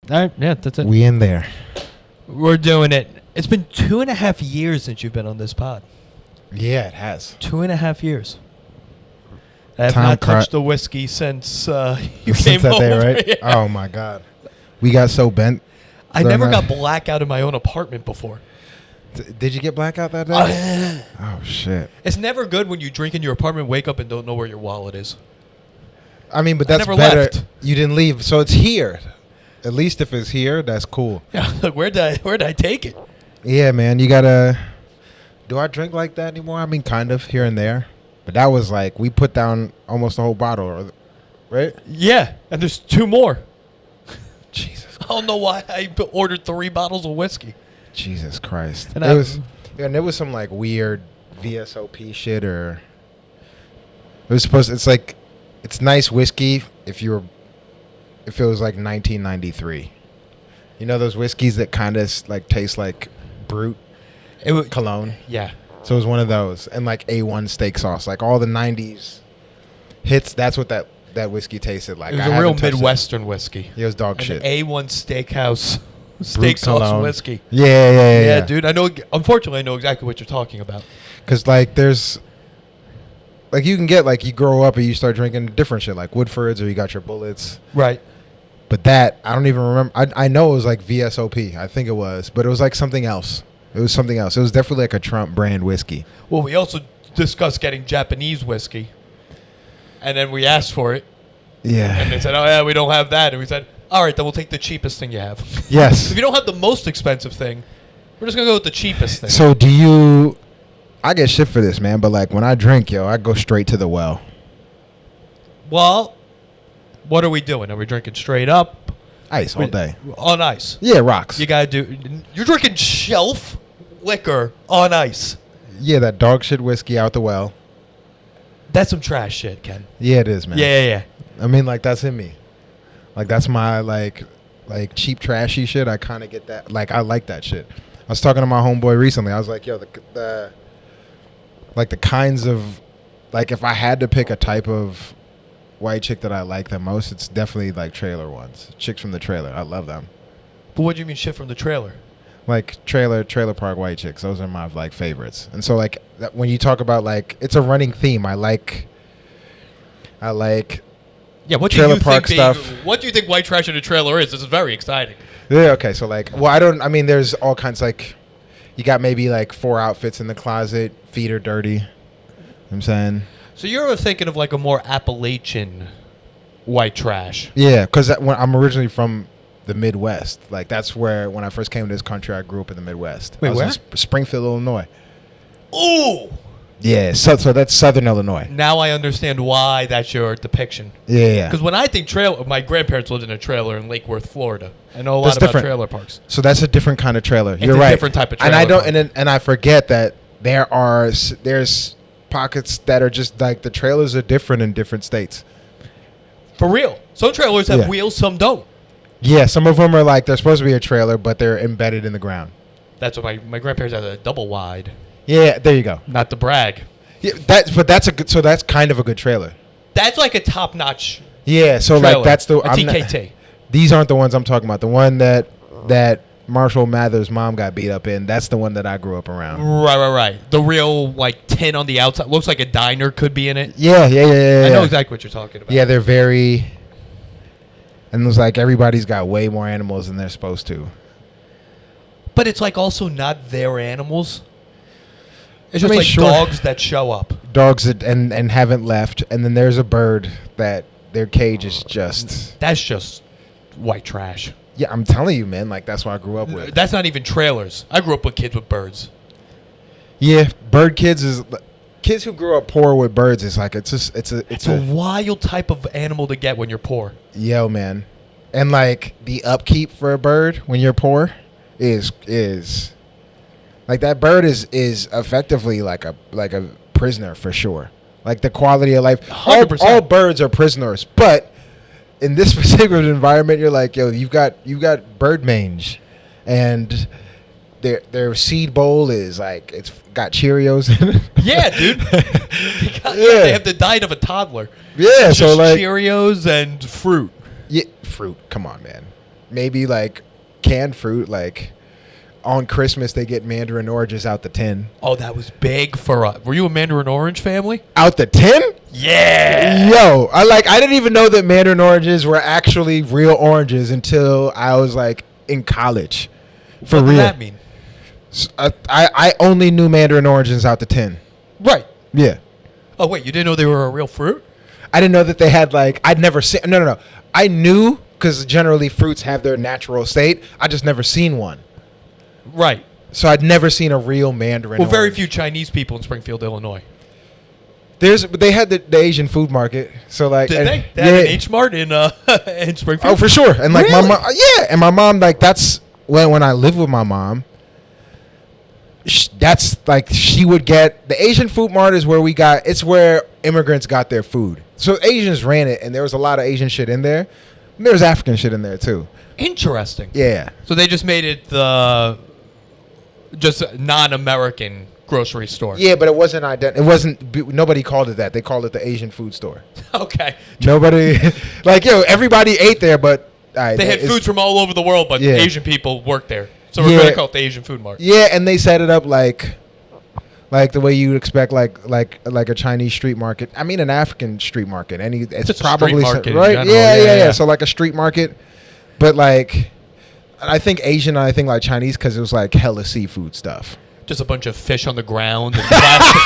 All right, yeah, that's it. We in there. We're doing it. It's been 2.5 years since you've been on this pod. Yeah, it has. 2.5 years. I have Time not cro- touched the whiskey since you Since came that day, over. right? Yeah. Oh my God, we got so bent. I never got blackout in my own apartment before. Did you get blackout that day? Oh shit. It's never good when you drink in your apartment, wake up, and don't know where your wallet is. I mean, but that's never better. left. You didn't leave, so it's here. At least if it's here, that's cool. Yeah, like where did I take it? Yeah, man, you gotta. Do I drink like that anymore? I mean, kind of here and there, but that was like we put down almost a whole bottle, right? Yeah, and there's 2 more. Jesus. I don't know why I ordered 3 bottles of whiskey. Jesus Christ. And There was some like weird VSOP shit, or it was supposed. It's like it's nice whiskey if it was like 1993. You know those whiskeys that kind of like taste like Brut cologne. Yeah. So it was one of those, and like A1 steak sauce, like all the 90s hits. That's what that whiskey tasted like. It was a real Midwestern whiskey. It was dog An shit. A1 steakhouse steak sauce cologne. whiskey. Yeah, Dude. I know. Unfortunately, I know exactly what you're talking about. Because like there's like you can get like you grow up and you start drinking different shit like Woodford's, or you got your Bullets. Right. But that I don't even remember. I know it was like VSOP. I think it was, but it was like something else. It was something else. It was definitely like a Trump brand whiskey. Well, we also discussed getting Japanese whiskey, and then we asked for it, Yeah. and they said, "Oh yeah, we don't have that," and we said, "All right, then we'll take the cheapest thing you have." Yes. If you don't have the most expensive thing, we're just gonna go with the cheapest thing. So do you? I get shit for this, man. But like when I drink, I go straight to the well. Well, what are we doing? Are we drinking straight up? Ice all day. On ice. Yeah, rocks. You gotta do. You're drinking shelf liquor on ice. Yeah, that dog shit whiskey out the well. That's some trash shit, Ken. Yeah, it is, man. Yeah. I mean, like that's in me. Like that's my like cheap trashy shit. I kind of get that. Like I like that shit. I was talking to my homeboy recently. I was like, yo, the kinds of like if I had to pick a type of white chick that I like the most, it's definitely like trailer ones. Chicks from the trailer. I love them. But what do you mean shit from the trailer? Like trailer park white chicks. Those are my like favorites. And so like when you talk about like it's a running theme. I like Yeah, what do trailer you park think stuff. What do you think white trash in a trailer is? This is very exciting. Yeah, okay. So like I mean there's all kinds like you got maybe like 4 outfits in the closet, feet are dirty. You know what I'm saying? So you're thinking of like a more Appalachian white trash. Yeah, because when I'm originally from the Midwest. Like that's where when I first came to this country, I grew up in the Midwest. Wait, I was where? in Springfield, Illinois. Ooh! Yeah, so that's Southern Illinois. Now I understand why that's your depiction. Yeah. Because when I think trailer, my grandparents lived in a trailer in Lake Worth, Florida. I know a lot That's about different. trailer parks. So that's a different kind of trailer. It's You're a right. different type of And I trailer don't, and I forget that there's pockets that are just like the trailers are different in different states. For real. Some trailers have Yeah. wheels, some don't. Yeah, some of them are like they're supposed to be a trailer, but they're embedded in the ground. That's what my grandparents had a double wide. Yeah, there you go. Not to brag. Yeah, that's kind of a good trailer. That's like a top-notch Yeah, so trailer. like that's the a TKT. These aren't the ones I'm talking about. The one that Marshall Mathers' mom got beat up in. That's the one that I grew up around. Right. The real like tin on the outside looks like a diner could be in it. Yeah. I know exactly what you're talking about. Yeah, they're very. And it was like everybody's got way more animals than they're supposed to. But it's like also not their animals. It's just I mean, like sure. dogs that show up. Dogs that and haven't left, and then there's a bird that their cage is just. That's just white trash. Yeah, I'm telling you, man. Like that's what I grew up with. That's not even trailers. I grew up with kids with birds. Yeah, bird kids is kids who grew up poor with birds. It's like it's a wild type of animal to get when you're poor. Yo, man, and like the upkeep for a bird when you're poor is like that bird is effectively like a prisoner for sure. Like the quality of life. 100%. All birds are prisoners, but in this particular environment, you're like, yo, you've got bird mange, and their seed bowl is like it's got Cheerios in it. Yeah, dude. They have the diet of a toddler. Yeah, It's so just like Cheerios and fruit. yeah, fruit. Come on, man. maybe like canned fruit. Like on Christmas, they get mandarin oranges out the tin. Oh, that was big for us. Were you a mandarin orange family? Out the tin? Yeah. Yo, I didn't even know that mandarin oranges were actually real oranges until I was like in college. For what real. What does that mean? I only knew mandarin oranges out the tin. Right. Yeah. Oh, wait, you didn't know they were a real fruit? I didn't know that they had like, I'd never seen, no. I knew because generally fruits have their natural state. I just never seen one. Right. So I'd never seen a real mandarin Well, very orange. few Chinese people in Springfield, Illinois. They had the Asian food market. So like, Did they? They yeah. had an H Mart in Springfield? Oh, for sure. And like Really? my mom, yeah. And my mom, like that's when I lived with my mom. That's like she would get the Asian food mart is where it's where immigrants got their food. So Asians ran it, and there was a lot of Asian shit in there. And there was African shit in there too. Interesting. Yeah. So they just made it the just non-American grocery store. Yeah, but it wasn't It wasn't. Nobody called it that. They called it the Asian food store. Okay. Nobody, like everybody ate there, but They had foods from all over the world, but Yeah. Asian people worked there. So we're Yeah. going to call it the Asian food mart. Yeah, and they set it up like the way you would expect, like a Chinese street market. I mean, an African street market. It's Just a probably street market in right. general. Yeah. So like a street market, but like I think Asian. I think like Chinese because it was like hella seafood stuff. Just a bunch of fish on the ground. And plastic.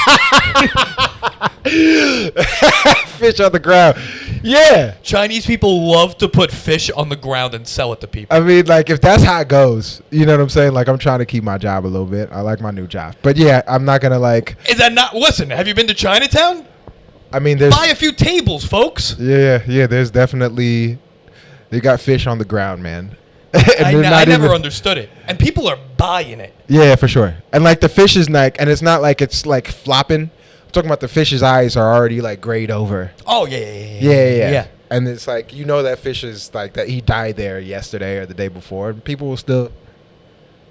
Fish on the ground. Yeah. Chinese people love to put fish on the ground and sell it to people. I mean, like, if that's how it goes, you know what I'm saying? Like, I'm trying to keep my job a little bit. I like my new job. But, yeah, I'm not going to, like... Is that not... Listen, have you been to Chinatown? I mean, there's... Buy a few tables, folks. Yeah, there's definitely... They got fish on the ground, man. I never understood it. And people are buying it. Yeah, for sure. And, like, the fish is, like... And it's not like it's, like, flopping. I'm talking about the fish's eyes are already, like, grayed over. Oh, Yeah. And it's like, you know that fish is like that he died there yesterday or the day before. And people will still, you know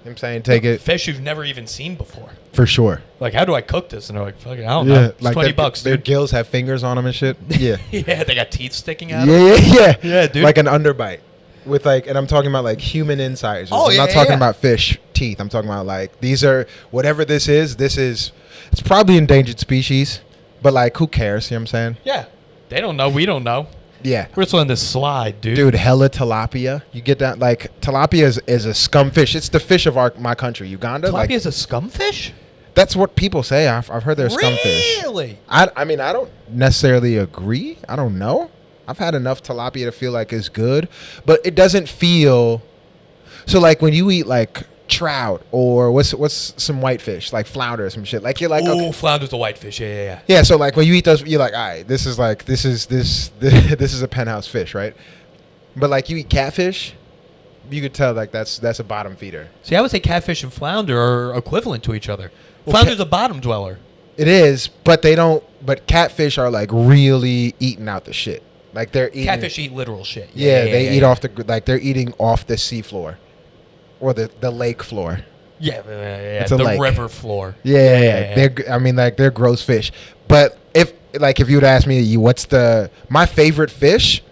what I'm saying, take it. Fish you've never even seen before. For sure. Like, how do I cook this? And they're like, fuck it, I don't know. It's like $20, their dude. gills have fingers on them and shit. Yeah. Yeah, they got teeth sticking out of them. Yeah, dude. Like an underbite. With like, and I'm talking about like human incisors. Oh, I'm not talking about fish teeth. I'm talking about like, these are, whatever this is, it's probably endangered species. But like, who cares? You know what I'm saying? Yeah. They don't know. We don't know. Yeah. We're just letting this slide, dude. Dude, hella tilapia. You get that? Like, tilapia is a scum fish. It's the fish of my country, Uganda. Tilapia Like, is a scumfish? that's what people say. I've heard they're scum fish. Really? I mean, I don't necessarily agree. I don't know. I've had enough tilapia to feel like it's good. But it doesn't feel... So, like, when you eat, like, trout or what's some whitefish, like flounder or some shit. Like, you're like... Oh, okay. flounder's a whitefish. Yeah. Yeah, so like when you eat those, you're like, all right, this is a penthouse fish, right? But like you eat catfish, you could tell like that's a bottom feeder. See, I would say catfish and flounder are equivalent to each other. Well, Flounder's a bottom dweller. It is, but they don't. But catfish are like really eating out the shit. Like they're eating. Catfish eat literal shit. Yeah, they eat off the like they're eating off the sea floor, or the lake floor. Yeah, It's a the lake. river floor. Yeah. They're gross fish. But if you would ask me, what's my favorite fish?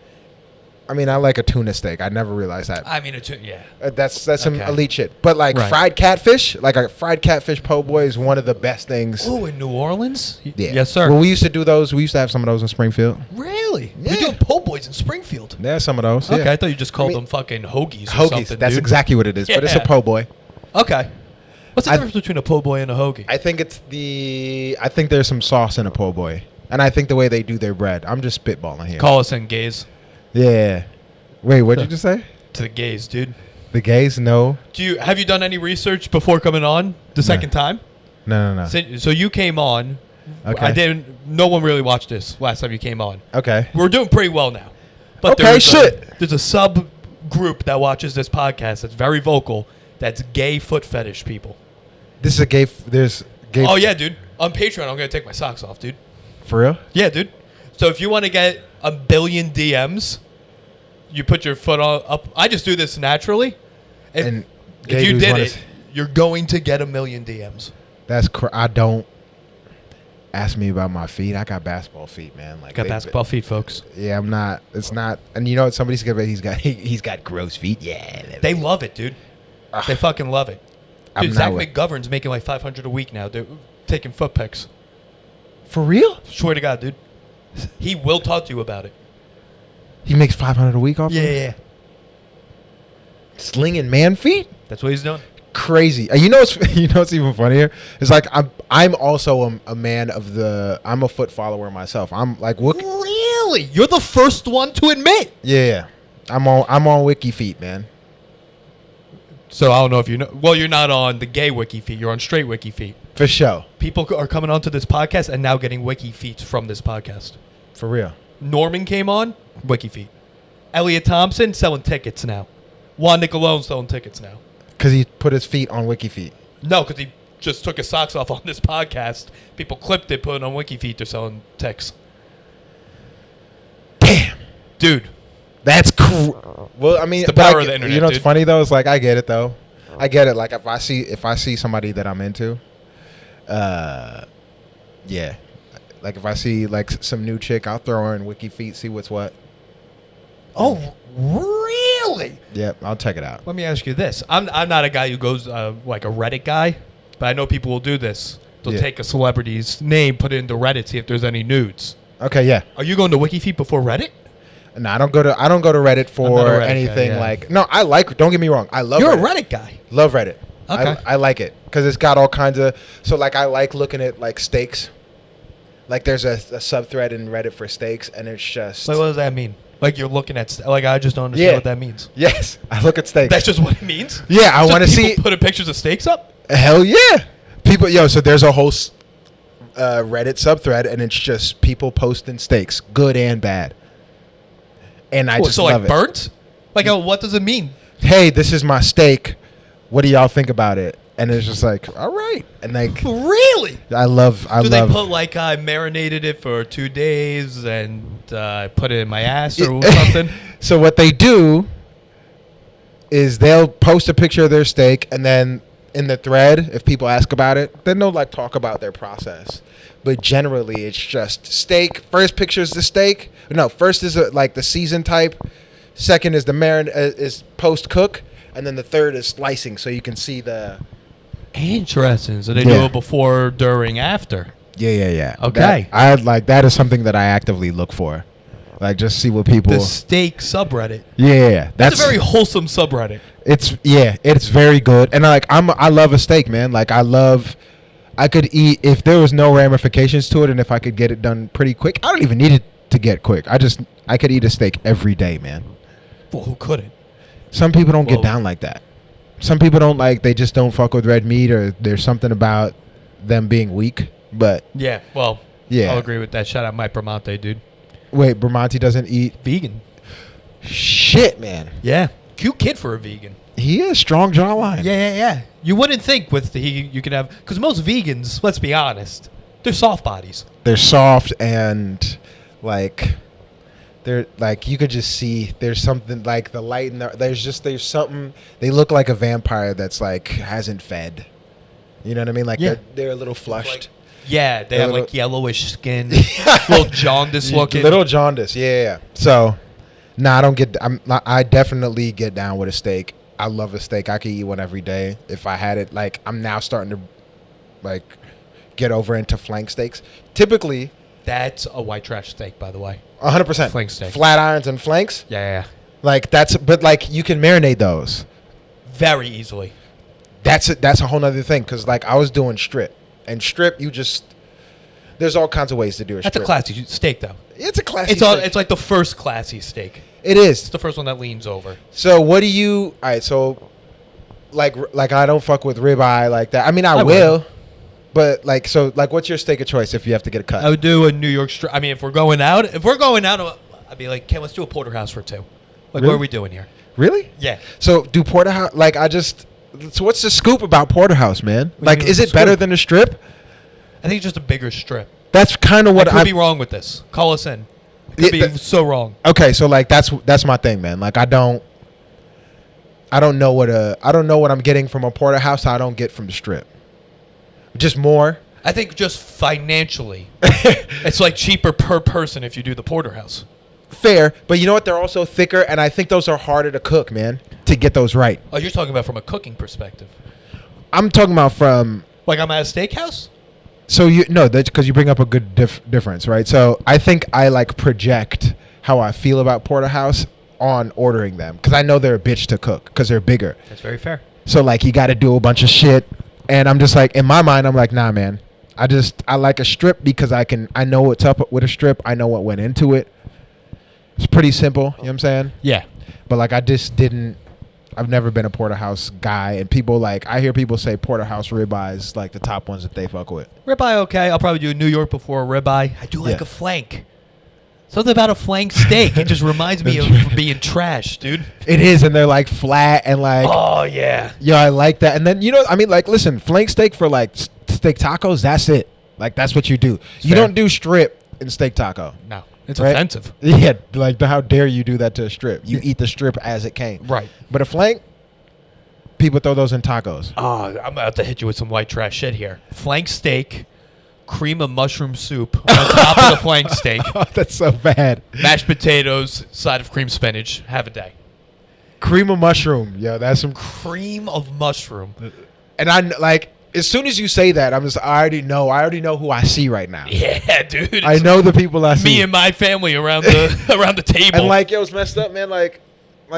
I mean, I like a tuna steak. I never realized that. I mean, yeah. That's some Okay. elite shit. But like Right. fried catfish, like a fried catfish po' boy is one of the best things. Oh, in New Orleans? Yeah. Yes, sir. Well, we used to do those. We used to have some of those in Springfield. Really? Yeah. We do po' boys in Springfield. Yeah, some of those. Okay, Yeah. I thought you just called I mean, them fucking hoagies or Hoagies. something, That's dude. exactly what it is. But it's a Yeah. po' boy. Okay. What's the I- difference between a po' boy and a hoagie? I think I think there's some sauce in a po' boy. And I think the way they do their bread. I'm just spitballing here. Call us in gays. Yeah. Wait, what'd you just say? To the gays, dude. The gays? No. Have you done any research before coming on the second time? No. So you came on. Okay. No one really watched this last time you came on. Okay. We're doing pretty well now. But Okay, there's a sub group that watches this podcast that's very vocal. That's gay foot fetish people. This is a gay. There's gay. Oh yeah, dude. On Patreon, I'm gonna take my socks off, dude. For real? Yeah, dude. So if you want to get a billion DMs, you put your foot up. I just do this naturally. And If gay you dudes did wanna it, you're going to get a million DMs. I don't. ask me about my feet. I got basketball feet, man. Like Got basketball feet, folks. Yeah, I'm not. It's not. And you know what? Somebody's gonna. He's got gross feet. Yeah. They love it, dude. They fucking love it. Dude, I'm Zach not McGovern's making like $500 a week now. They're taking foot pics. For real? Swear to God, dude. He will talk to you about it. He makes $500 a week off. Yeah. Slinging man feet. That's what he's doing. Crazy. You know what's even funnier? It's like I'm also a man of the. I'm a foot follower myself. I'm like, what? Really? You're the first one to admit. Yeah. I'm on Wiki Feet, man. So I don't know if you know. Well, you're not on the gay Wiki Feet. You're on straight Wiki Feet. For sure. People are coming onto this podcast and now getting Wiki Feet from this podcast. For real. Norman came on, Wiki Feet. Elliot Thompson selling tickets now. Juan Nicolone's selling tickets now. Because he put his feet on Wiki Feet. No, because he just took his socks off on this podcast. People clipped it, put it on Wiki Feet. They're selling ticks. Damn. Dude. That's cool. Well, I mean, It's the power of the internet, you know what's dude. funny though? It's like I get it though. I get it. Like if I see somebody that I'm into, yeah. Like if I see like some new chick, I'll throw her in Wiki Feet, see what's what. Oh, really? Yep, I'll check it out. Let me ask you this. I'm not a guy who goes like a Reddit guy, but I know people will do this. They'll Yeah. take a celebrity's name, put it into Reddit, see if there's any nudes. Okay, yeah. Are you going to Wiki Feet before Reddit? No, I don't go to Reddit for not a Reddit guy, anything yeah. like. No, I like. Don't get me wrong. I love. You're Reddit. a Reddit guy. Love Reddit. Okay. I like it because it's got all kinds of. So like I like looking at like steaks. Like there's a subthread in Reddit for steaks, and it's just. Like, what does that mean? Like you're looking at like I just don't understand what that means. Yes, I look at steaks. That's just what it means. Yeah, I want to see. Putting pictures of steaks up. Hell yeah, people. So there's a whole Reddit subthread, and it's just people posting steaks, good and bad. And I just love like it. burnt? Like what does it mean? Hey, this is my steak. What do y'all think about it? And it's just like, all right. And like, Really? I love. Do they put like I marinated it for 2 days and put it in my ass or something? So what they do is they'll post a picture of their steak, and then in the thread, if people ask about it, then they'll like talk about their process. But generally, it's just steak. First picture is the steak. No, first is like the season type. Second is the is post cook, and then the third is slicing, so you can see the. Interesting. So they do it before, during, after. Yeah. Okay. That is something that I actively look for. Like just see what people. The steak subreddit. Yeah. That's a very wholesome subreddit. It's very good, and I love a steak, man. Like I could eat if there was no ramifications to it, and if I could get it done pretty quick. I don't even need it to get quick. I could eat a steak every day, man. Well, who couldn't? Some people don't get down like that. Some people don't like. They just don't fuck with red meat, or there's something about them being weak. But yeah, well, yeah, I'll agree with that. Shout out Mike Bramante, dude. Wait, Bramante doesn't eat vegan. Shit, man. Yeah, cute kid for a vegan. He is strong jawline. Yeah. You wouldn't think you could have, because most vegans, let's be honest, they're soft bodies. They're soft and like they're like you could just see there's something like the light in there's something. They look like a vampire that's like hasn't fed. You know what I mean? Like they're a little flushed. Yeah, they have like yellowish skin, little jaundice looking. Little jaundice, yeah. So, I definitely get down with a steak. I love a steak. I could eat one every day if I had it. Like I'm now starting to, like, get over into flank steaks. Typically, that's a white trash steak, by the way. 100% flank steak. Flat irons and flanks. Yeah. Like but like you can marinate those very easily. That's a whole nother thing because like I was doing strip. And strip, there's all kinds of ways to do a strip. That's a classy steak, though. It's a classy steak. It's like the first classy steak. It is. It's the first one that leans over. So what do you... All right, so like I don't fuck with ribeye like that. I mean, I will. But like, so like what's your steak of choice if you have to get a cut? I would do a New York strip. I mean, if we're going out, I'd be like, Ken, let's do a porterhouse for 2. Like, really? What are we doing here? Really? Yeah. So do porterhouse... Like So what's the scoop about porterhouse, man? Like, is it better than a strip? I think it's just a bigger strip. That's kind of what I could be wrong with this. Call us in. I could be so wrong. Okay, so like that's my thing, man. Like I don't know what I'm getting from a porterhouse I don't get from the strip. Just more. I think just financially, it's like cheaper per person if you do the porterhouse. Fair, but you know what? They're also thicker, and I think those are harder to cook, man, to get those right. Oh, you're talking about from a cooking perspective. I'm talking about from... Like I'm at a steakhouse? So, because you bring up a good difference, right? So, I think I, like, project how I feel about porterhouse on ordering them, because I know they're a bitch to cook, because they're bigger. That's very fair. So, like, you got to do a bunch of shit, and I'm just like, in my mind, I'm like, nah, man. I like a strip because I know what's up with a strip. I know what went into it. It's pretty simple, you know what I'm saying? Yeah. But like I've never been a porterhouse guy, and people I hear people say porterhouse ribeyes like the top ones that they fuck with. Ribeye, okay. I'll probably do New York before a ribeye. I do like a flank. Something about a flank steak. It just reminds me of being trash, dude. It is, and they're like flat and like. Oh yeah. Yeah, I like that. And then listen, flank steak for like steak tacos. That's it. Like that's what you do. You don't do strip in steak taco. No. It's offensive. Yeah, like how dare you do that to a strip? You eat the strip as it came. Right. But a flank, people throw those in tacos. Oh, I'm about to hit you with some white trash shit here. Flank steak, cream of mushroom soup on top of the flank steak. Oh, that's so bad. Mashed potatoes, side of cream spinach. Have a day. Cream of mushroom. Yo, that's some cream of mushroom. And I like as soon as you say that, I already know who I see right now. Yeah, dude. I know the people I see. Me and my family around the table. And like, yo, it's messed up, man. Like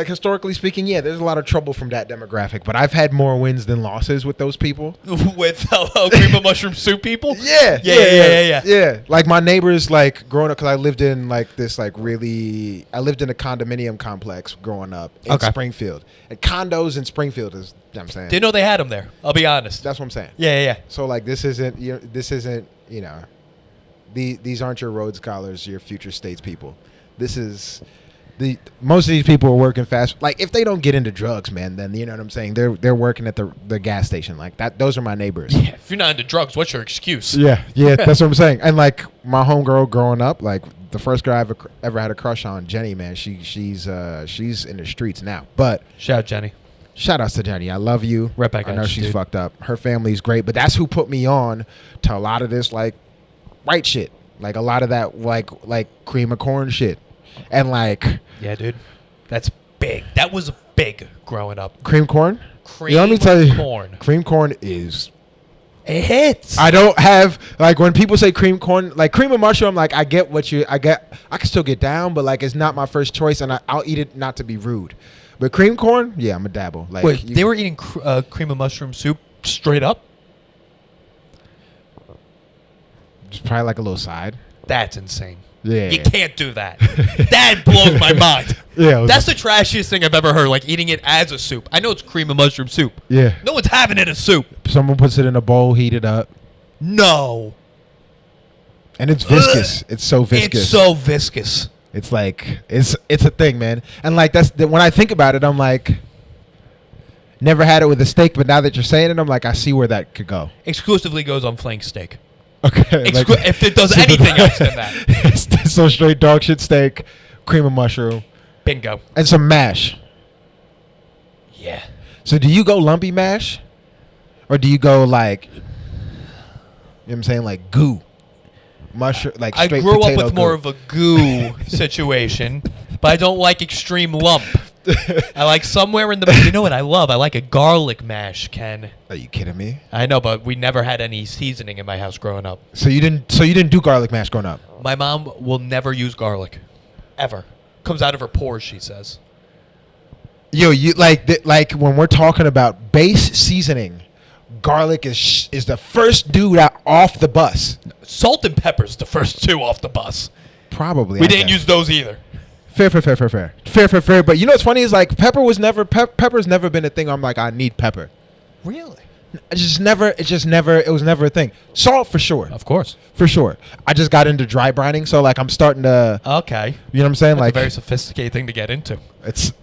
historically speaking, yeah, there's a lot of trouble from that demographic, but I've had more wins than losses with those people. With cream of mushroom soup people? Yeah. Like my neighbors, like growing up, because I lived in like this, like really, I lived in a condominium complex growing up in Springfield. And condos in Springfield is, you know what I'm saying. Didn't know they had them there. I'll be honest. That's what I'm saying. Yeah. So like, these aren't your Rhodes Scholars, your future statespeople. This is. Most of these people are working fast. Like if they don't get into drugs, man, then you know what I'm saying. They're working at the gas station like that. Those are my neighbors. Yeah, if you're not into drugs, what's your excuse? Yeah, that's what I'm saying. And like my homegirl growing up, like the first girl I ever had a crush on, Jenny, man. She's in the streets now. But shout out Jenny. Shout outs to Jenny. I love you. Right back. I know she's fucked up. Her family's great, but that's who put me on to a lot of this like white shit, like a lot of that like cream of corn shit. And like, yeah, dude, that's big. That was big growing up. Cream corn. Let me tell you, corn. Cream corn is. It hits. I don't have like when people say cream corn, like cream of mushroom. Like I get. I can still get down, but like it's not my first choice, and I'll eat it not to be rude. But cream corn, yeah, I'm a dabble. Like, wait, they were eating cream of mushroom soup straight up. Just probably like a little side. That's insane. Yeah, you can't do that. That blows my mind. Yeah, that's the trashiest thing I've ever heard. Like eating it as a soup. I know it's cream of mushroom soup. Yeah, no one's having it as soup. Someone puts it in a bowl, heat it up. No, and it's viscous. It's so viscous. It's so viscous. It's like it's a thing, man. And like when I think about it, I'm like, never had it with a steak, but now that you're saying it, I'm like, I see where that could go. Exclusively goes on flank steak. Okay. If it does anything else than that. So straight dog shit steak, cream of mushroom. Bingo. And some mash. Yeah. So do you go lumpy mash? Or do you go like, you know what I'm saying, like goo? Mushroom, like straight I grew up with goo. more of a goo situation, but I don't like extreme lump. I like somewhere in the. You know what I love? I like a garlic mash, Ken. Are you kidding me? I know, but we never had any seasoning in my house growing up. So you didn't do garlic mash growing up? My mom will never use garlic, ever. Comes out of her pores, she says. Yo, you like when we're talking about base seasoning, garlic is the first dude out off the bus. Salt and pepper's the first two off the bus. Probably. We didn't use those either. Fair. But you know what's funny is like pepper's never been a thing. I'm like, I need pepper. Really? It was never a thing. Salt for sure. Of course. For sure. I just got into dry brining, so like I'm starting to. Okay. You know what I'm saying? That's like a very sophisticated thing to get into.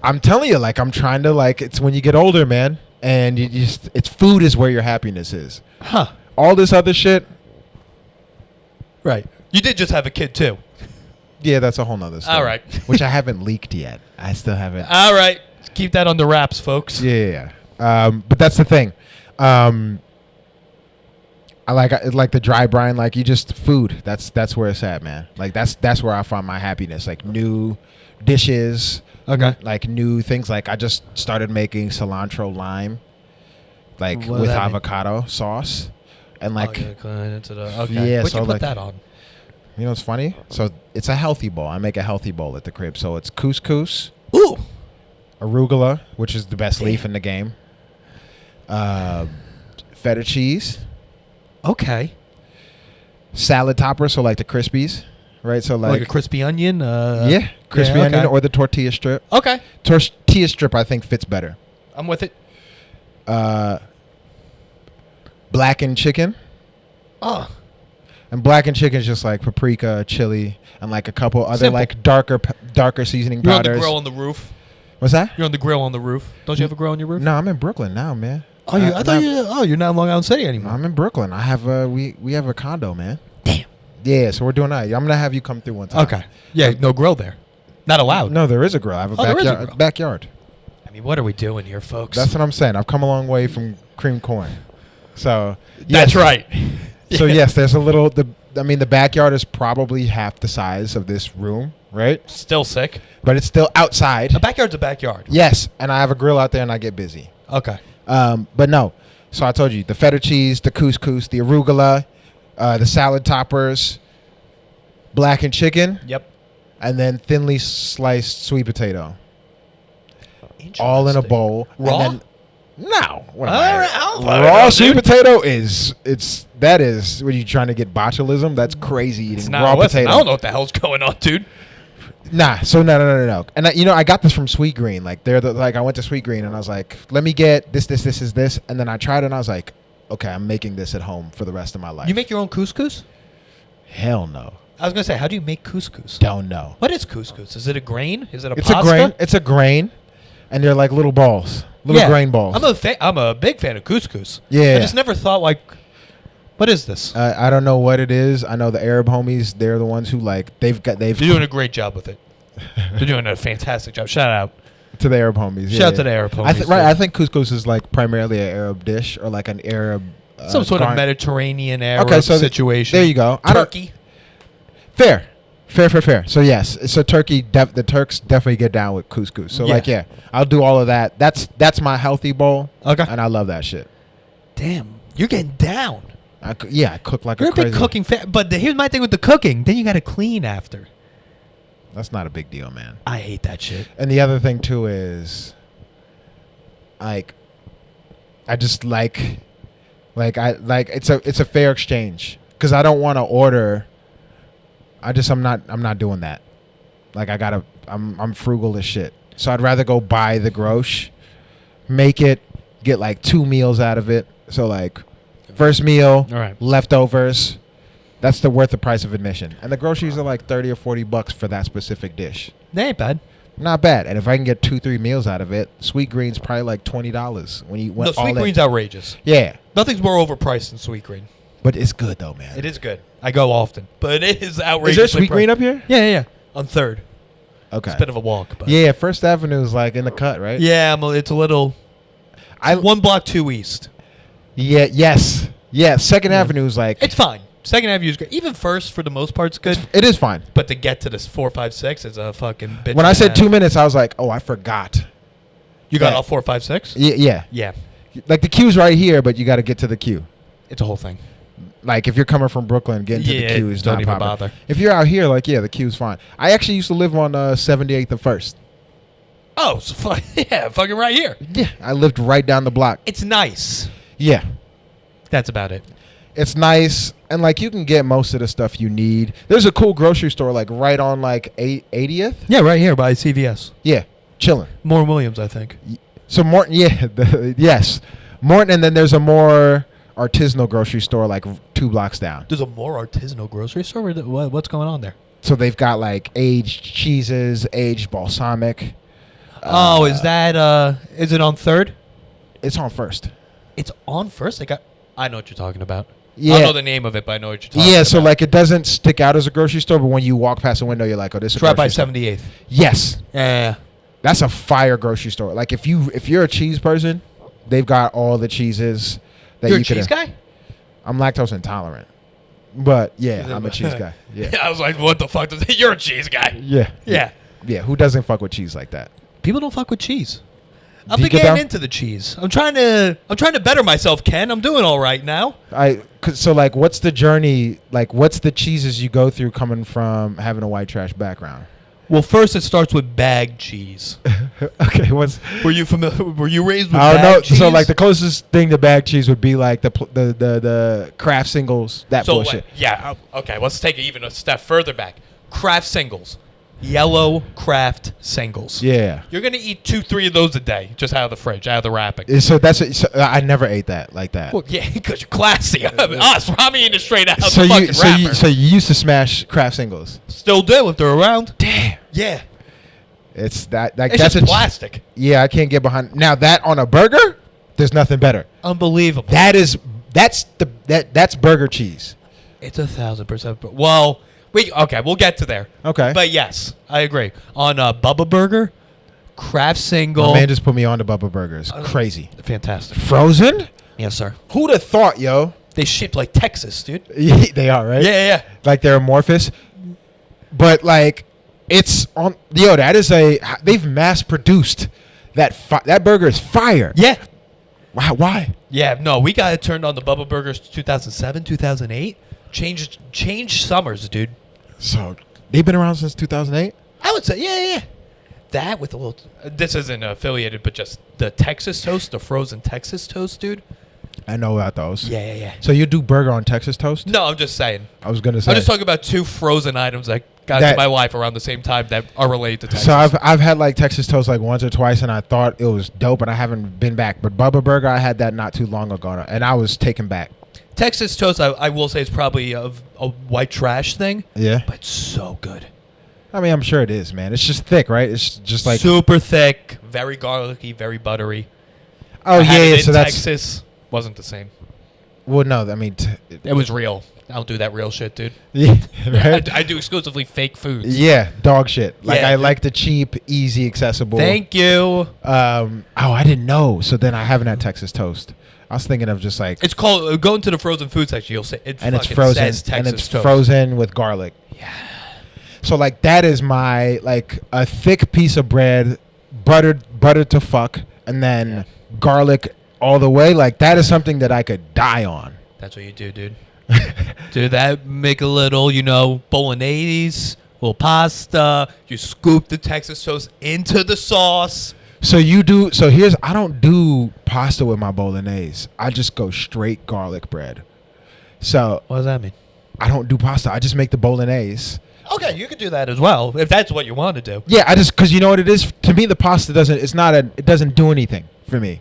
I'm telling you, like I'm trying to like. It's when you get older, man, and it's food is where your happiness is. Huh. All this other shit. Right. You did just have a kid too. Yeah, that's a whole nother story. All right. Which I haven't leaked yet. I still haven't. All right. Keep that under wraps, folks. Yeah. But that's the thing. I like the dry brine. Like you just food. That's where it's at, man. Like that's where I find my happiness. Like new dishes. Okay. Like new things. Like I just started making cilantro lime, like What does with that mean? avocado sauce, and like okay. Yeah, What'd so you put like- that on? you know what's funny? So it's a healthy bowl. I make a healthy bowl at the crib. So it's couscous, Ooh. arugula, which is the best leaf in the game, feta cheese, Okay. salad topper. So like the crispies, right? So Like like, a crispy onion. yeah, crispy yeah, onion okay. or the tortilla strip. Okay. Tortilla strip I think fits better. I'm with it. Blackened chicken. Oh. And blackened chicken is just like paprika, chili, and like a couple other Simple. like darker seasoning You're on powders. the grill on the roof. What's that? You're on the grill on the roof. Don't you have a grill on your roof? No, I'm in Brooklyn now, man. Oh, I thought you're not in Long Island City anymore. I'm in Brooklyn. I have we have a condo, man. Damn. Yeah, so we're doing that. I'm gonna have you come through one time. Okay. Yeah, no grill there. Not allowed. No, there is a grill. I have a Oh, there is a backyard. grill. Backyard. I mean, what are we doing here, folks? That's what I'm saying. I've come a long way from cream corn. So That's yes. right. So yes, there's a little. The backyard is probably half the size of this room, right? Still sick. But it's still outside. A backyard's a backyard. Yes, and I have a grill out there, and I get busy. Okay. But no. So I told you the feta cheese, the couscous, the arugula, the salad toppers, blackened chicken, Yep. and then thinly sliced sweet potato, all in a bowl. Raw? And then, no. What am All I- right, I'll find raw out, sweet dude. potato is that is what are you trying to get botulism? That's crazy eating It's raw not. Listen, potato. I don't know what the hell's going on, dude. Nah, so no. And I got this from Sweet Green. Like I went to Sweet Green and I was like, let me get this, and then I tried it and I was like, okay, I'm making this at home for the rest of my life. You make your own couscous? Hell no. I was gonna say, how do you make couscous? Don't know. What is couscous? Is it a grain? Is it a It's pasta? a grain. It's a grain, and they're like little balls, little grain balls. I'm a big fan of couscous. Yeah. I just never thought like, what is this? I don't know what it is. I know the Arab homies. They're the ones who like they've. They're doing a great job with it. They're doing a fantastic job. Shout out. to the Arab homies. Shout out to the Arab homies. I think couscous is like primarily an Arab dish or like an Arab. Some sort of garn- Mediterranean Arab so situation. there you go. Turkey. Fair. So yes, so Turkey. The Turks definitely get down with couscous. So Yeah. I'll do all of that. That's my healthy bowl. Okay. And I love that shit. Damn, you're getting down. I cook like You're a a big crazy. cooking fan. But here's my thing with the cooking. Then you got to clean after. That's not a big deal, man. I hate that shit. And the other thing too is, like, I just like it's a fair exchange because I don't want to order. I'm not doing that. Like I'm frugal as shit. So I'd rather go buy the grosh, make it, get like 2 meals out of it. So like, first meal, All right. leftovers. That's worth the price of admission. And the groceries are like $30 or $40 for that specific dish. That ain't bad. Not bad. And if I can get 2-3 meals out of it, Sweet Green's probably like $20 when you No, went all sweet in. green's outrageous. Yeah, Nothing's more overpriced than sweet green. but it's good though, man. It is good. I go often, but it is outrageous. Is there Sweet Green up here? Yeah. On Third. Okay. It's a bit of a walk, but Yeah, First Avenue is like in the cut, right? yeah, it's a little. I 1 block too east. Yeah. Yes. Yeah. Second Avenue is like It's fine. Second Avenue is good. Even First, for the most part, is good. it is fine. But to get to this 4, 5, 6 is a fucking bitch. When I and a said half. 2 minutes, I was like, oh, I forgot. You got Yeah. all 4, 5, 6? Yeah. Yeah, Like the queue's right here, but you got to get to the queue. it's a whole thing. Like if you're coming from Brooklyn, getting to Yeah, the queue is don't not even popular. bother. If you're out here, like the queue's fine. I actually used to live on 78th and First. Oh, so yeah, fucking right here. Yeah, I lived right down the block. It's nice. Yeah, That's about it. it's nice, and like you can get most of the stuff you need. There's a cool grocery store like right on like 80th. Yeah, right here by CVS. Yeah, chilling. More Williams, I think. So Morton, yes, Morton, and then there's a more artisanal grocery store like 2 blocks down. There's a more artisanal grocery store. What's going on there? So they've got like aged cheeses, aged balsamic. Is it on Third? It's on First. It's on First. I know what you're talking about. Yeah. I don't know the name of it, but I know what you're talking about. Yeah, so like it doesn't stick out as a grocery store, but when you walk past the window, you're like, oh, this is It's a right by grocery store. 78th. Yes, Yeah. that's a fire grocery store. Like if you're a cheese person, they've got all the cheeses that You're you a cheese could. guy? I'm lactose intolerant. But yeah, I'm a cheese guy. Yeah. I was like, what the fuck? You're a cheese guy. Yeah. Yeah. Yeah. Who doesn't fuck with cheese like that? People don't fuck with cheese. I've Do you been get getting down- into the cheese. I'm trying to better myself, Ken. I'm doing all right now. So like, what's the journey? Like, what's the cheeses you go through coming from having a white trash background? Well, first it starts with bag cheese. Okay, what's Were you familiar? Were you raised with I don't know. bag cheese? So like the closest thing to bag cheese would be like the Kraft singles. That bullshit. Okay. Let's take it even a step further back. Kraft singles, yellow Kraft singles. Yeah. You're gonna eat 2-3 of those a day, just out of the fridge, out of the wrapping. So I never ate that like that. Well, yeah, because you're classy. I'm eating it straight out So the fucking wrapper. you used to smash Kraft singles. Still do if they're around. Damn. Yeah. It's that. Like, It's that's just plastic. Yeah, I can't get behind. Now that on a burger, there's nothing better. Unbelievable. That's burger cheese. It's 1,000%. Well, we'll get to there. Okay. But yes, I agree. On Bubba Burger, Kraft single. My man just put me on to Bubba Burgers. Crazy. Fantastic. Frozen? Yes, sir. Who'd have thought, yo? They shipped like Texas, dude. They are, right? Yeah. Like they're amorphous. But like, it's on. Yo, they've mass produced that burger is fire. Yeah. Why? Yeah, no, we got it turned on the Bubba Burgers 2007, 2008. Changed summers, dude. So they've been around since 2008. I would say, yeah. That with a little. This isn't affiliated, but just the Texas toast, the frozen Texas toast, dude. I know about those. Yeah. So you do burger on Texas toast? No, I'm just saying. I was gonna say. I'm just talking about 2 frozen items that got to my wife around the same time that are related to Texas. So I've had like Texas toast like once or twice, and I thought it was dope, and I haven't been back. But Bubba Burger, I had that not too long ago, and I was taken back. Texas toast, I will say, is probably a white trash thing. Yeah. But it's so good. I mean, I'm sure it is, man. It's just thick, right? It's just like super thick, very garlicky, very buttery. Oh yeah, so that's Texas wasn't the same. Well, no, I mean it was real. I don't do that real shit, dude. Yeah, right? I do exclusively fake foods. Yeah, dog shit. Like Yeah, I dude. like the cheap, easy, accessible. Thank you. I didn't know. So then I haven't had Texas toast. I was thinking of just like It's called go into the frozen food section. You'll say and it's frozen says Texas and it's toast. frozen with garlic. Yeah. So like that is my like a thick piece of bread, buttered to fuck, and then garlic all the way. Like that is something that I could die on. That's what you do, dude. Do that. Make a little, bolognese, little pasta. You scoop the Texas toast into the sauce. So you do. So I don't do pasta with my bolognese. I just go straight garlic bread. So What does that mean? I don't do pasta. I just make the bolognese. Okay, you could do that as well if that's what you want to do. Yeah, because you know what it is. To me, the pasta doesn't. It doesn't do anything for me.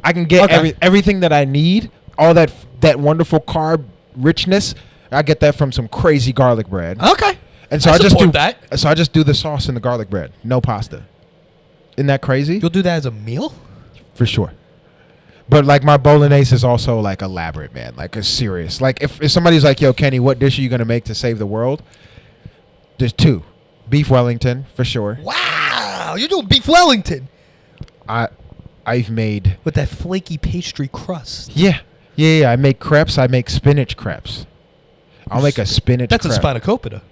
I can get everything that I need. All that wonderful carb richness. I get that from some crazy garlic bread. Okay. And so I I just support do that. So I just do the sauce and the garlic bread. No pasta. Isn't that crazy? You'll do that as a meal? For sure. But like my bolognese is also like elaborate, man. Like it's serious. Like if somebody's like, "Yo, Kenny, what dish are you gonna make to save the world?" There's 2. Beef Wellington for sure. Wow, you're doing beef Wellington I've made with that flaky pastry crust. Yeah. I make crepes. I make spinach crepes. I'll make a spinach. That's crepe. a spanakopita.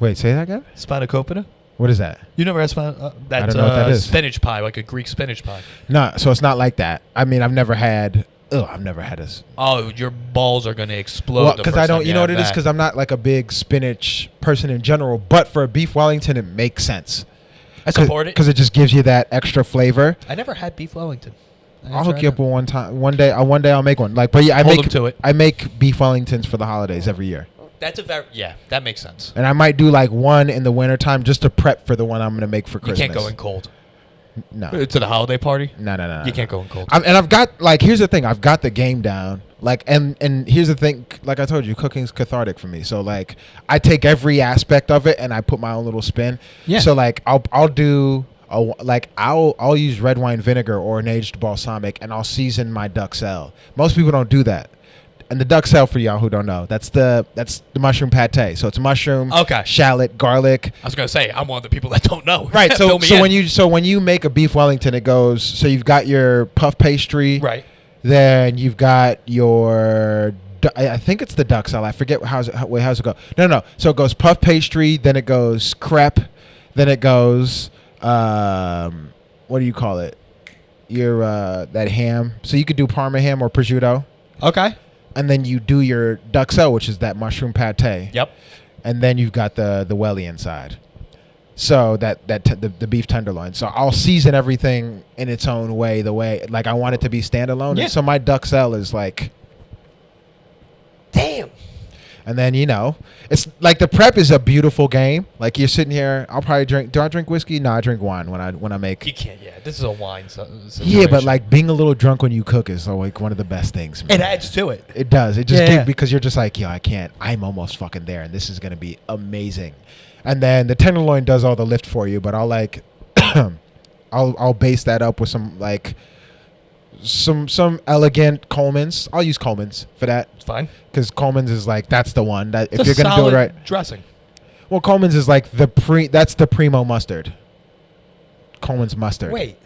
Wait, say that again. Spanakopita? What is that? You never had that's I don't know what that is. Spinach pie, like a Greek spinach pie. No, so it's not like that. I mean, I've never had this. Oh, your balls are gonna explode. Well, because I don't. You know what it is? Because I'm not like a big spinach person in general. But for a beef Wellington, it makes sense. I support it because it just gives you that extra flavor. I never had beef Wellington. I'll hook you up with one day I'll make one. Like, but yeah, Hold them to it. I make beef Wellingtons for the holidays every year. That's that makes sense. And I might do like one in the wintertime just to prep for the one I'm gonna make for Christmas. You can't go in cold. No. To the holiday party? No. You can't go in cold. And I've got like here's the thing, I've got the game down. Like and here's the thing, like I told you, cooking's cathartic for me. So like I take every aspect of it and I put my own little spin. Yeah. So like I'll do I'll use red wine vinegar or an aged balsamic and I'll season my duxelle. Most people don't do that. And the duxelle, for y'all who don't know, that's the mushroom pate. So it's mushroom, shallot, garlic. I was gonna say I'm one of the people that don't know. Right. So when you make a beef Wellington, it goes. So you've got your puff pastry. Right. Then you've got your, I think it's the duxelle. I forget how's it go. No. So it goes puff pastry, then it goes crepe, then it goes, what do you call it? Your that ham. So you could do Parma ham or prosciutto. Okay. And then you do your duxelle, which is that mushroom pate. Yep. And then you've got the welly inside. So the beef tenderloin. So I'll season everything in its own way, the way like I want it to be standalone. Yeah. And so my duxelle is like, damn. and then it's like the prep is a beautiful game. Like you're sitting here, I'll probably drink. Do I drink whiskey? No, I drink wine when I make. You can't. Yeah, this is a wine situation. Yeah, but like being a little drunk when you cook is like one of the best things. Man. It adds to it. It does. It just Yeah. because you're just like, yo, I can't. I'm almost fucking there, and this is gonna be amazing. And then the tenderloin does all the lift for you, but I'll like, I'll base that up with some like, some elegant Coleman's. I'll use Coleman's for that. It's fine. Because Coleman's is like that's the one that It's if you're gonna do it right. dressing. Well, Coleman's is like that's the primo mustard. Coleman's mustard. Wait,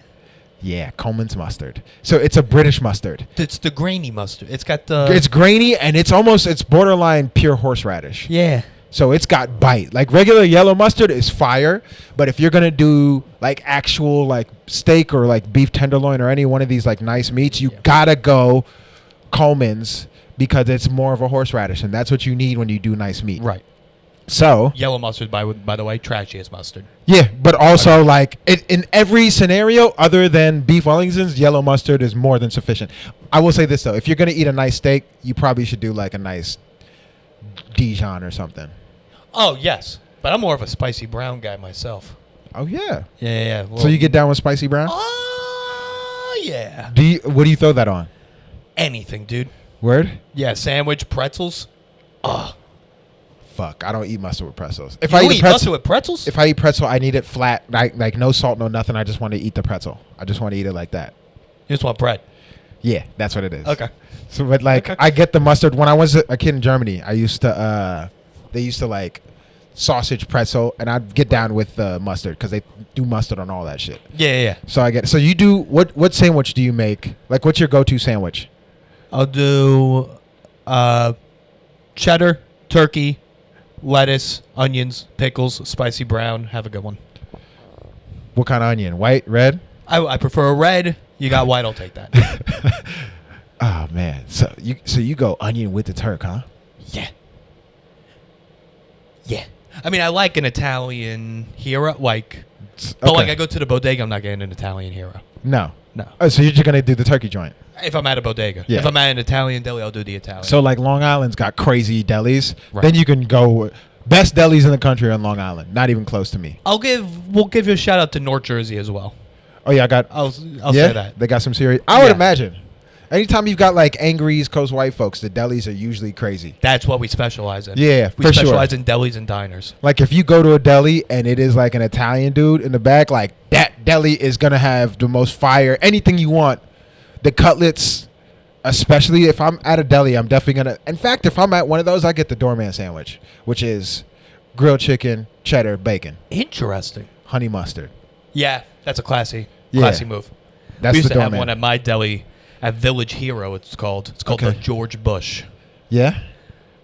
Yeah, Coleman's mustard. So it's a British mustard. it's the grainy mustard. It's got the. It's grainy and it's borderline pure horseradish. Yeah. So it's got bite. Like regular yellow mustard is fire, but if you're gonna do like actual like steak or like beef tenderloin or any one of these like nice meats, you gotta go Coleman's because it's more of a horseradish, and that's what you need when you do nice meat. Right. So Yellow mustard, by the way, trashiest mustard. yeah, but also like in every scenario other than beef Wellingtons, yellow mustard is more than sufficient. I will say this though: if you're gonna eat a nice steak, you probably should do like a nice Dijon or something. Oh yes, but I'm more of a spicy brown guy myself. Oh yeah. Yeah. Well, So you get down with spicy brown? Yeah. What do you throw that on? Anything, dude. Word? Yeah, sandwich, pretzels. Fuck, I don't eat mustard with pretzels. You eat mustard with pretzels? If I eat pretzel, I need it flat, like no salt, no nothing. I just want to eat the pretzel. I just want to eat it like that. You just want bread. Yeah, that's what it is. Okay. So, but like, Okay. I get the mustard. When I was a kid in Germany, I used to, they used to like sausage pretzel, and I'd get down with mustard because they do mustard on all that shit. Yeah. So I get. So you do what sandwich do you make? Like, what's your go-to sandwich? I'll do cheddar, turkey, lettuce, onions, pickles, spicy brown. Have a good one. What kind of onion? White, red? I prefer a red. You got white, I'll take that. Oh man. So you go onion with the turk, huh? Yeah. I mean, I like an Italian hero, like, but like I go to the bodega, I'm not getting an Italian hero. No. No. Oh, so you're just gonna do the turkey joint. If I'm at a bodega. Yeah. If I'm at an Italian deli, I'll do the Italian. So like Long Island's got crazy delis. Right. Then you can go best delis in the country on Long Island. Not even close to me. We'll give you a shout out to North Jersey as well. Oh yeah, I got. I'll say that. They got some serious. I would Yeah. imagine. Anytime you've got like angry East Coast white folks, the delis are usually crazy. That's what we specialize in. Yeah, we for specialize sure. in delis and diners. Like if you go to a deli and it is like an Italian dude in the back, like that deli is gonna have the most fire. Anything you want. The cutlets, especially if I'm at a deli, I'm definitely gonna. In fact, if I'm at one of those, I get the doorman sandwich, which is grilled chicken, cheddar, bacon, Interesting. honey mustard. Yeah, that's a classy Yeah. move. That's we used the to have doorman. one at my deli at Village Hero. It's called Okay. the George Bush Yeah.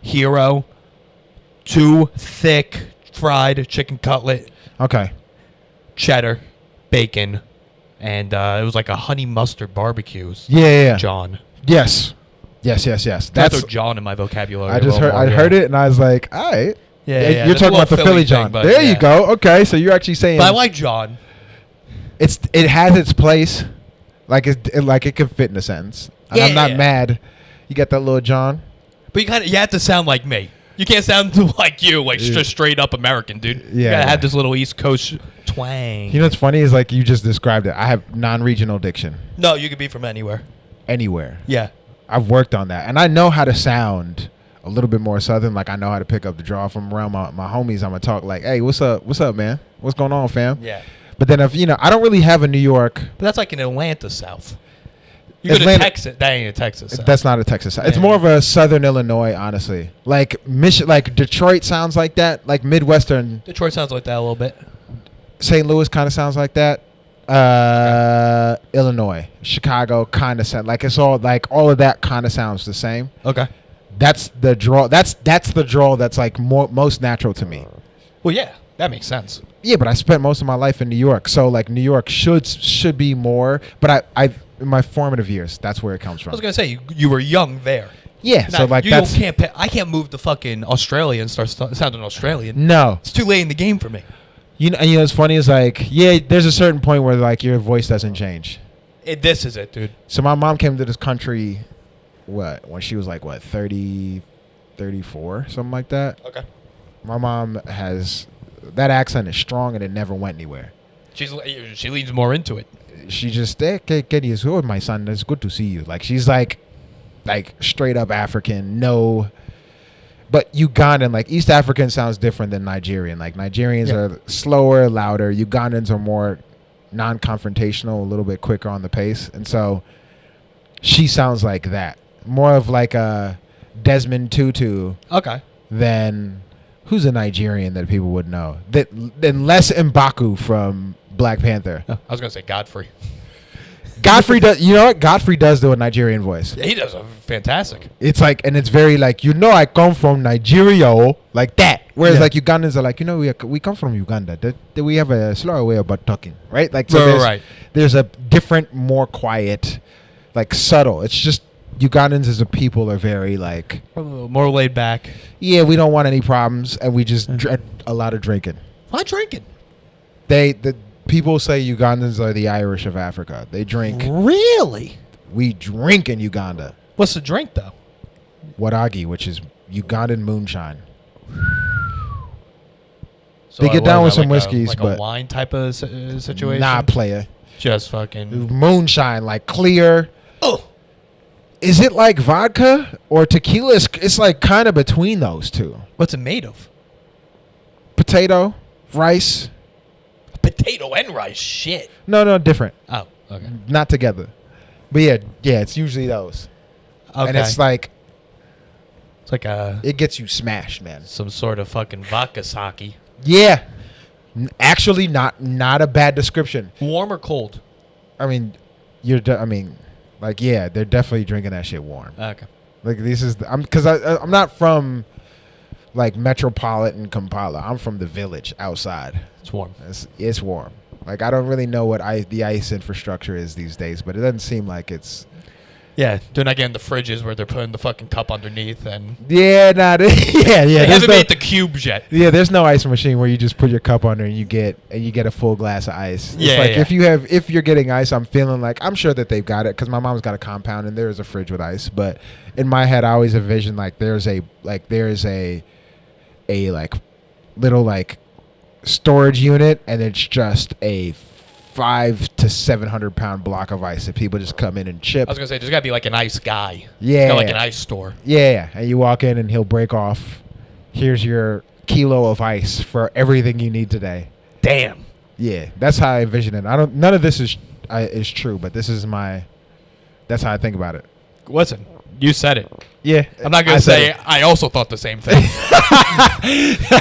Hero. 2 thick fried chicken cutlet, Okay. cheddar, bacon, and it was like a honey mustard barbecue. Yeah. John. Yes. Yes. That's That's. John in my vocabulary. I just heard. I heard it and I was like, all right. Yeah, You're that's a talking about the little Philly thing, John. but There yeah. you go. Okay, so you're actually saying But I like John. it has its place, like it can fit in a sentence. And I'm not Yeah. mad. You got that little John. But you have to sound like me. You can't sound like you, like just straight up American, dude. You Yeah, gotta yeah. have this little East Coast twang. You know what's funny is like you just described it. I have non-regional diction No, you could be from anywhere. anywhere. Yeah. I've worked on that, and I know how to sound a little bit more southern. Like I know how to pick up the draw from around my homies. I'm gonna talk like, "Hey, what's up, man? What's going on, fam?" Yeah. But then if I don't really have a New York. But that's like in Atlanta South. You go to Atlanta- Texas. That ain't a Texas South. That's not a Texas. It's Yeah. more of a Southern Illinois, honestly. Like like Detroit sounds like that. Like Midwestern. Detroit sounds like that a little bit. St. Louis kind of sounds like that. Illinois, Chicago, kind of sound like it's all like all of that kind of sounds the same. Okay. That's the draw. That's the draw. That's like most natural to me. Well, yeah, that makes sense. Yeah, but I spent most of my life in New York, so like New York should be more. But I in my formative years, that's where it comes from. I was gonna say you were young there. Yeah, Now, so like you that's I can't move to fucking Australia and start sounding Australian. no. It's too late in the game for me. You know, what's funny is like there's a certain point where like your voice doesn't change. This is it, dude. So my mom came to this country, when she was like 30, 34, something like that. Okay. My mom has that accent is strong and it never went anywhere. She leans more into it. She just get used to it, my son. It's good to see you. Like she's like straight up African, no. But Ugandan, like East African sounds different than Nigerian. Like Nigerians are slower, louder. Ugandans are more non-confrontational, a little bit quicker on the pace. And so she sounds like that. More of like a Desmond Tutu. Okay. Than who's a Nigerian that people would know. Than less M'Baku from Black Panther. I was gonna say Godfrey. Godfrey does. You know what? Godfrey does do a Nigerian voice. Yeah, he does a fantastic. It's like, and it's very like, I come from Nigeria, like that. Whereas like Ugandans are like, we come from Uganda. We have a slower way about talking, right? Like, so there's a different, more quiet, like subtle. It's just Ugandans as a people are very like more laid back. Yeah, we don't want any problems, and we just a lot of drinking. Why drinking? The people say Ugandans are the Irish of Africa. They drink. Really? We drink in Uganda. What's the drink though? Wadagi, which is Ugandan moonshine. So they get down with some whiskeys, like but a wine type of situation. Nah, player. Just fucking moonshine, like clear. Oh. Is it like vodka or tequila? It's like kind of between those two. What's it made of? Potato, rice. Potato and rice. Shit. No, different. Oh, okay. Not together. But yeah, it's usually those. Okay. And it's like it gets you smashed, man. Some sort of fucking vodka sake. Yeah. Actually, not a bad description. Warm or cold? I mean, they're definitely drinking that shit warm. Okay. Like because I'm not from like metropolitan Kampala. I'm from the village outside. It's warm. It's warm. Like I don't really know what the ice infrastructure is these days, but it doesn't seem like it's. Yeah, they're not getting the fridges where they're putting the fucking cup underneath and. Yeah, They haven't made the cubes yet. Yeah, there's no ice machine where you just put your cup under and you get a full glass of ice. It's yeah, like yeah. if you're getting ice, I'm feeling like I'm sure that they've got it because my mom's got a compound and there is a fridge with ice. But in my head, I always envision like there's a little like storage unit and it's just a 500 to 700 pound block of ice that people just come in and chip. I was gonna say there's gotta be like an ice guy. Yeah, got like an ice store. Yeah, and you walk in and he'll break off. Here's your kilo of ice for everything you need today. Damn. Yeah, that's how I envision it. None of this is true, but this is that's how I think about it. Listen, you said it. Yeah, I'm not gonna say I also thought the same thing,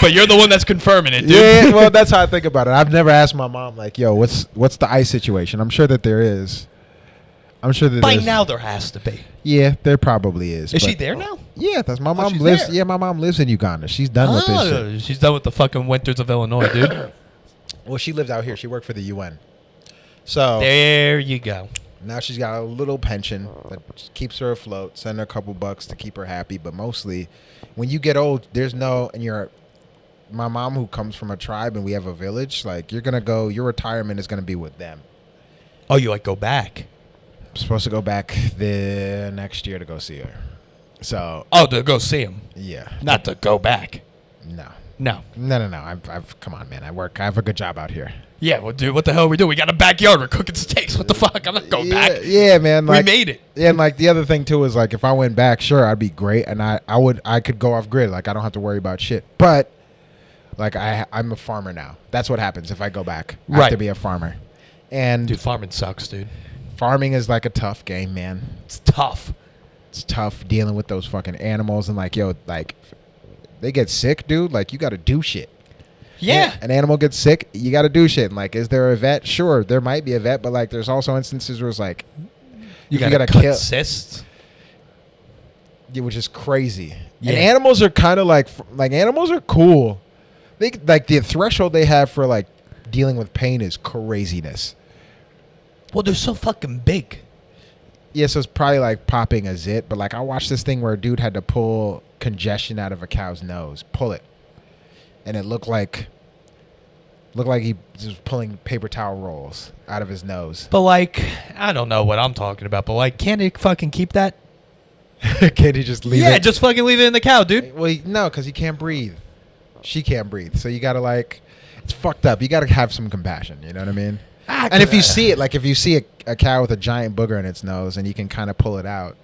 but you're the one that's confirming it, dude. Yeah, well, that's how I think about it. I've never asked my mom like, "Yo, what's the ice situation?" I'm sure that there is. I'm sure that by now there has to be. Yeah, there probably is. Is she there now? Yeah, that's my mom she's lives. there. Yeah, my mom lives in Uganda. She's done with this shit. She's done with the fucking winters of Illinois, dude. Well, she lived out here. She worked for the UN. So there you go. Now she's got a little pension that keeps her afloat, send her a couple bucks to keep her happy. But mostly, when you get old, my mom who comes from a tribe and we have a village, like your retirement is going to be with them. Oh, you like go back? I'm supposed to go back the next year to go see her. So. Oh, to go see him? Yeah. Not to go back? No. No. I've come on, man. I have a good job out here. Yeah, well, dude, what the hell are we doing? We got a backyard. We're cooking steaks. What the fuck? I'm not going back. Yeah, man. Like, we made it. Yeah, and like the other thing too is like if I went back, sure, I'd be great, and I could go off grid. Like I don't have to worry about shit. But like I'm a farmer now. That's what happens if I go back. I have to be a farmer. And dude, farming sucks, dude. Farming is like a tough game, man. It's tough. It's tough dealing with those fucking animals and like they get sick, dude. Like you got to do shit. Yeah. An animal gets sick, you got to do shit. And like, is there a vet? Sure, there might be a vet, but like, there's also instances where it's like, you gotta cut cysts. Yeah, which is crazy. Yeah. And animals are kind of like animals are cool. They like the threshold they have for like dealing with pain is craziness. Well, they're so fucking big. Yeah, so it's probably like popping a zit, but like I watched this thing where a dude had to pull congestion out of a cow's nose, pull it, and it looked like he was pulling paper towel rolls out of his nose. But like, I don't know what I'm talking about, but like, can't it fucking keep that? Can't he just leave it? Yeah, just fucking leave it in the cow, dude. Well, no, because he can't breathe. She can't breathe, so you gotta like, it's fucked up. You gotta have some compassion. You know what I mean? And if you see it, like if you see a cow with a giant booger in its nose, and you can kind of pull it out.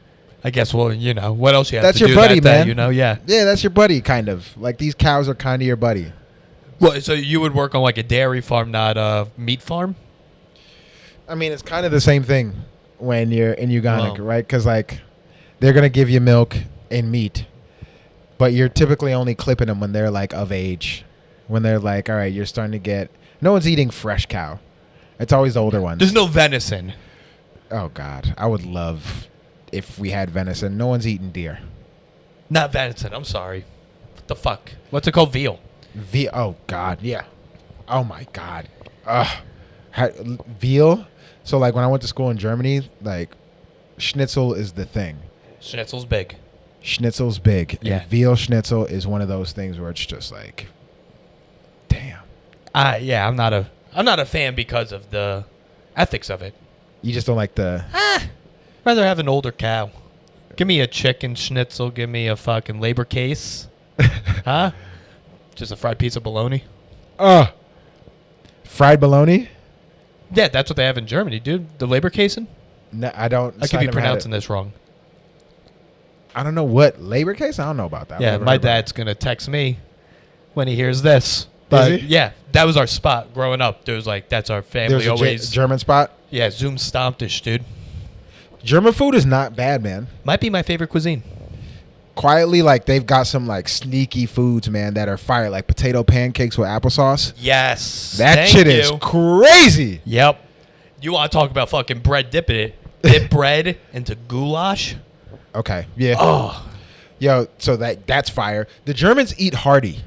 I guess. Well, you know what else you have That's to your do buddy, that day, man. you know, yeah. Yeah, that's your buddy, kind of. Like these cows are kind of your buddy. Well, so you would work on like a dairy farm, not a meat farm? I mean, it's kind of the same thing when you're in Uganda, Wow. right? Because like they're gonna give you milk and meat, but you're typically only clipping them when they're like of age. When they're like, all right, you're starting to get. No one's eating fresh cow. It's always the older ones. There's no venison. Oh God, I would love if we had venison. No one's eating deer. Not venison. I'm sorry. What the fuck? What's it called? Veal. Oh God, yeah. Oh my God. Veal. So like when I went to school in Germany, like schnitzel is the thing. Schnitzel's big. Schnitzel's big. Yeah. And veal schnitzel is one of those things where it's just like, damn. Yeah, I'm not a fan because of the ethics of it. You just don't like the. Rather have an older cow. Give me a chicken schnitzel. Give me a fucking labor case. Huh? Just a fried piece of bologna. Fried bologna? Yeah, that's what they have in Germany, dude. The labor casing. No, I don't. I could be pronouncing this wrong. I don't know what labor case. I don't know about that. Yeah, my dad's gonna text me when he hears this. But he? yeah, that was our spot growing up. There was like that's our family There's a always. German spot. Yeah, Zoom Stammtisch, dude. German food is not bad, man. Might be my favorite cuisine. Quietly, like they've got some like sneaky foods, man, that are fire, like potato pancakes with applesauce. Yes, That thank shit you. is crazy. Yep. You want to talk about fucking bread dipping it? Dip bread into goulash. Okay, yeah. Oh, Yo, so that's fire. The Germans eat hearty.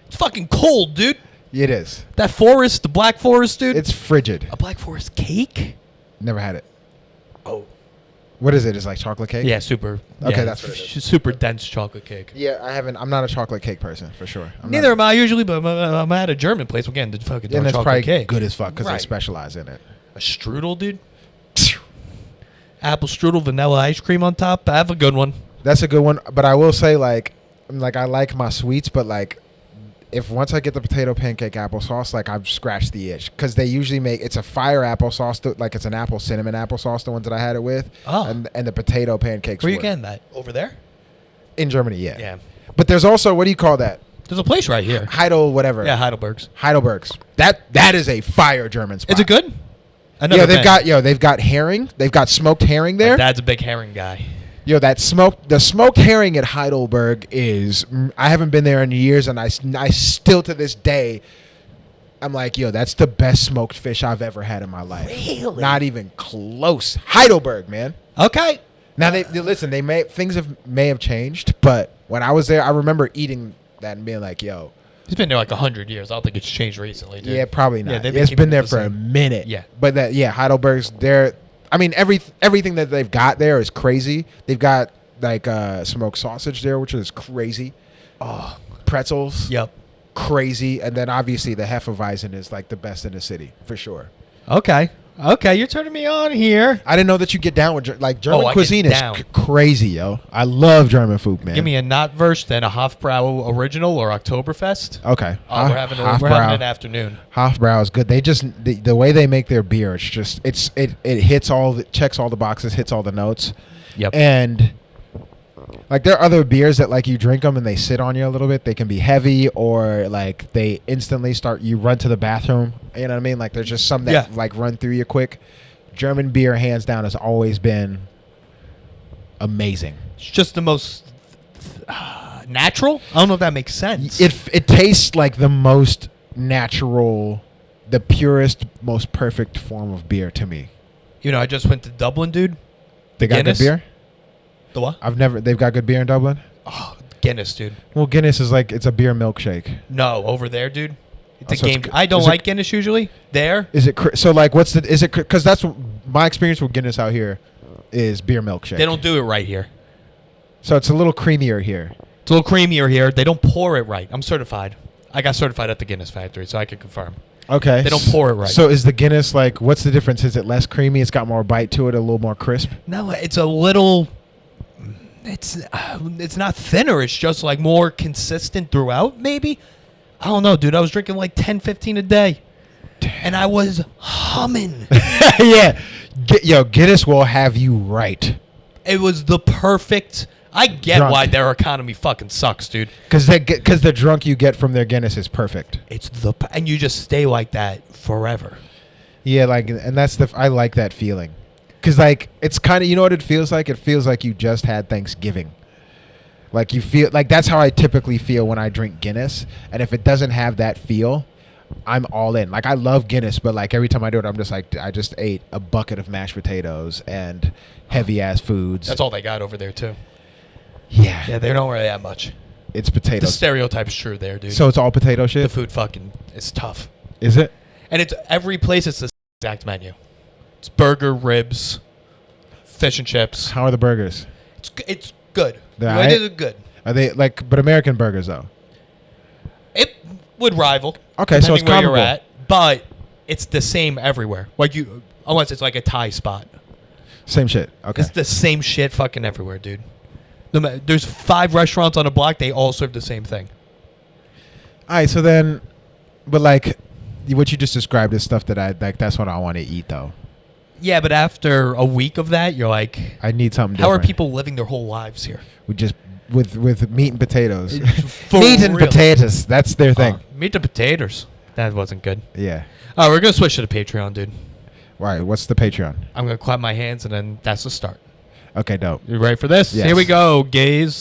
it's fucking cold, dude. It is. That forest, the Black Forest, dude. It's frigid. a Black Forest cake. Never had it. Oh, What is it? It's like chocolate cake? yeah, super. Okay, yeah, that's what it is. Super dense chocolate cake. Yeah, I haven't. I'm not a chocolate cake person for sure. Neither am I usually, but I'm at a German place again. The fucking And it's chocolate probably cake. good as fuck because Right. they specialize in it. A strudel, dude. Apple strudel, vanilla ice cream on top. I have a good one. That's a good one. But I will say, like I like my sweets, but like, if once I get the potato pancake applesauce, like I've scratched the itch because they usually make it's a fire applesauce, like it's an apple cinnamon applesauce, the ones that I had it with, Oh. and the potato pancakes. Where you were. getting that? Over there? In Germany, yeah. Yeah. But there's also, what do you call that? There's a place right here. Heidel, whatever. Yeah, Heidelberg's. Heidelberg's. That is a fire German spot. Is it good? Yeah, they've got herring. They've got smoked herring there. My dad's a big herring guy. Yo, the smoked herring at Heidelberg is. I haven't been there in years, and I still to this day, I'm like, yo, that's the best smoked fish I've ever had in my life. Really? Not even close. Heidelberg, man. Okay. Now they listen. Things may have changed, but when I was there, I remember eating that and being like, yo. He's been there like 100 years. I don't think it's changed recently, dude. Yeah, probably not. Yeah, they've It's keeping been there the for a same. minute. Yeah. But Heidelberg's there. I mean, everything that they've got there is crazy. They've got like smoked sausage there, which is crazy. Oh. Pretzels. Yep. Crazy. And then obviously the Hefeweizen is like the best in the city for sure. Okay. Okay, you're turning me on here. I didn't know that you get down with like German I get cuisine is down. crazy, yo. I love German food, man. Give me a Notwurst and a Hofbrau original or Oktoberfest. Okay. Oh, we're having an afternoon. Hofbrau is good. They just the way they make their beer, it's just it hits checks all the boxes, hits all the notes. Yep. And like there are other beers that like you drink them and they sit on you a little bit. They can be heavy or like they instantly you run to the bathroom. You know what I mean? Like there's just some that like run through you quick. German beer, hands down, has always been amazing. It's just the most natural. I don't know if that makes sense. It tastes like the most natural, the purest, most perfect form of beer to me. You know, I just went to Dublin, dude. They got Guinness? good beer? The what? They've got good beer in Dublin? Oh, Guinness, dude. Well, Guinness is like, it's a beer milkshake. No, over there, dude. It's a So game. I don't like Guinness usually. There. Is it, so like, is it, because that's my experience with Guinness out here is beer milkshake. They don't do it right here. So it's a little creamier here. It's a little creamier here. They don't pour it right. I'm certified. I got certified at the Guinness factory, so I can confirm. Okay. They don't pour it right. So is the Guinness like, what's the difference? Is it less creamy? It's got more bite to it, a little more crisp? No, it's a little. It's not thinner. It's just like more consistent throughout. Maybe. I don't know, dude. I was drinking like 10, 15 a day, and I was humming. Yeah. Guinness will have you right. It was the perfect. I get Drunk. why their economy fucking sucks, dude. Because the drunk you get from their Guinness is perfect. It's and you just stay like that forever. Yeah, like, and that's I like that feeling. Because, like, it's kind of, you know what it feels like? It feels like you just had Thanksgiving. Like, you feel, like, that's how I typically feel when I drink Guinness. And if it doesn't have that feel, I'm all in. Like, I love Guinness, but, like, every time I do it, I'm just like, I just ate a bucket of mashed potatoes and heavy-ass foods. That's all they got over there, too. Yeah. Yeah, they don't really have much. It's potatoes. The stereotype's true there, dude. So it's all potato shit? The food fucking is tough. Is it? And it's every place it's the exact menu. It's burger, ribs, fish and chips. How are the burgers? It's good. They're What is it good? Are they, like, but American burgers, though? It would rival. Okay, so it's depending where comparable. you're at, but it's the same everywhere. Like unless it's like a Thai spot. Same shit. Okay. It's the same shit fucking everywhere, dude. There's 5 restaurants on a block. They all serve the same thing. All right, so then, but like, what you just described is stuff that I like. That's what I want to eat, though. Yeah, but after a week of that, you're like, I need something how different. are people living their whole lives here? We just with meat and potatoes. For Meat and real. potatoes. That's their thing. Meat and potatoes. That wasn't good. Yeah. Oh, we're gonna switch to the Patreon, dude. All right. What's the Patreon? I'm gonna clap my hands and then that's the start. Okay, dope. You ready for this? Yes. Here we go, gays.